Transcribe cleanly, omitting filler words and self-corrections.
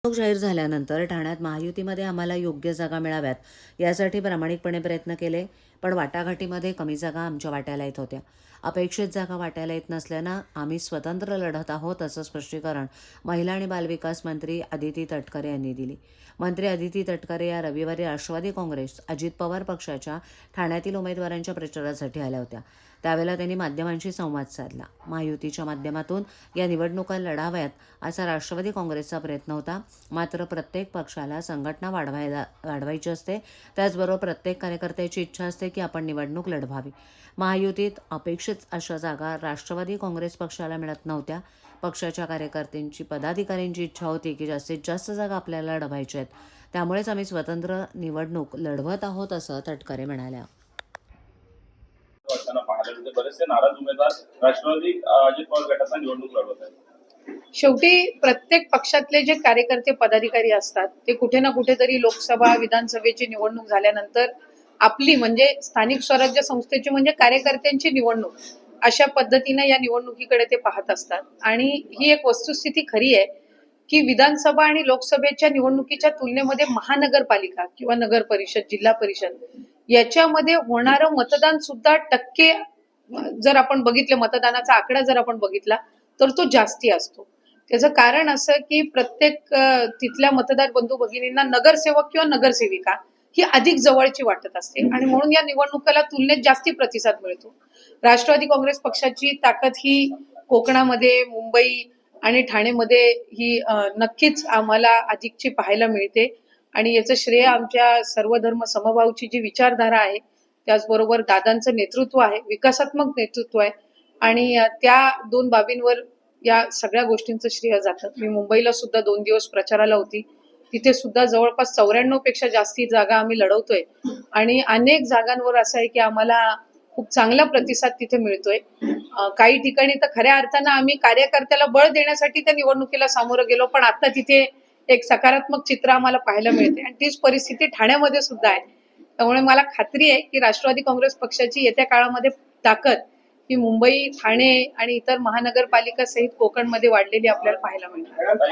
निवडणूक जाहीर झाल्यानंतर ठाण्यात महायुतीमध्ये आम्हाला योग्य जागा मिळाव्यात यासाठी प्रामाणिकपणे प्रयत्न केले, पण वाटाघाटीमध्ये कमी जागा आमच्या वाट्याला येत होत्या. अपेक्षित जागा वाट्याला येत नसल्यानं आम्ही स्वतंत्र लढत आहोत असं स्पष्टीकरण महिला आणि बालविकास मंत्री अदिती तटकरे यांनी दिली. मंत्री अदिती तटकरे या रविवारी राष्ट्रवादी काँग्रेस अजित पवार पक्षाच्या ठाण्यातील उमेदवारांच्या प्रचारासाठी आल्या होत्या. त्यावेळेला त्यांनी माध्यमांशी संवाद साधला. महायुतीच्या माध्यमातून या निवडणुका लढाव्यात असा राष्ट्रवादी काँग्रेसचा प्रयत्न होता. मात्र प्रत्येक पक्षाला संघटना वाढवायची असते, त्याचबरोबर प्रत्येक कार्यकर्त्याची इच्छा असते की आपण निवडणूक लढवावी. महायुतीत अपेक्षित अशा जागा राष्ट्रवादी काँग्रेस पक्षाला मिळत नव्हत्या. पक्षाच्या कार्यकर्त्यांची पदाधिकाऱ्यांची इच्छा होती की जास्तीत जास्त जागा आपल्याला लढवायच्या आहेत, त्यामुळेच आम्ही स्वतंत्र निवडणूक लढवत आहोत असं तटकरे म्हणाल्या. बरेचसे नाराज उमेदवार राष्ट्रवादी अजित पवार गटाचा निवडणूक लढवत आहेत. शेवटी प्रत्येक पक्षातले जे कार्यकर्ते पदाधिकारी असतात ते कुठे ना कुठेतरी लोकसभा विधानसभेची निवडणूक झाल्यानंतर आपली म्हणजे स्थानिक स्वराज्य संस्थेची म्हणजे कार्यकर्त्यांची निवडणूक अशा पद्धतीने या निवडणुकीकडे ते पाहत असतात. आणि ही एक वस्तुस्थिती खरी आहे की विधानसभा आणि लोकसभेच्या निवडणुकीच्या तुलनेमध्ये महानगरपालिका किंवा नगर परिषद, जिल्हा परिषद याच्यामध्ये होणारं मतदान सुद्धा टक्के जर आपण बघितलं, मतदानाचा आकडा जर आपण बघितला तर तो जास्ती असतो. त्याचं कारण असं की प्रत्येक तिथल्या मतदार बंधू भगिनींना नगरसेवक किंवा नगरसेविका ही अधिक जवळची वाटत असते आणि म्हणून या निवडणुकीला तुलनेत जास्ती प्रतिसाद मिळतो. राष्ट्रवादी काँग्रेस पक्षाची ताकद ही कोकणामध्ये, मुंबई आणि ठाणेमध्ये ही नक्कीच आम्हाला अधिकची पाहायला मिळते आणि याचं श्रेय आमच्या सर्व धर्म समभावची जी विचारधारा आहे, त्याचबरोबर दादांचं नेतृत्व आहे, विकासात्मक नेतृत्व आहे आणि त्या दोन बाबींवर या सगळ्या गोष्टींचं श्रेय जातं. मी मुंबईला सुद्धा 2 दिवस प्रचाराला होती. तिथे सुद्धा जवळपास 94 पेक्षा जास्ती जागा आम्ही लढवतोय आणि अनेक जागांवर असं आहे की आम्हाला खूप चांगला प्रतिसाद तिथे मिळतोय. काही ठिकाणी तर खऱ्या अर्थानं आम्ही कार्यकर्त्याला बळ देण्यासाठी त्या निवडणुकीला सामोरं गेलो, पण आता तिथे एक सकारात्मक चित्र आम्हाला पाहायला मिळते आणि तीच परिस्थिती ठाण्यामध्ये सुद्धा आहे. त्यामुळे मला खात्री आहे की राष्ट्रवादी काँग्रेस पक्षाची येत्या काळामध्ये ताकद ही मुंबई, ठाणे आणि इतर महानगरपालिका सहित कोकणमध्ये वाढलेली आपल्याला पाहायला मिळते.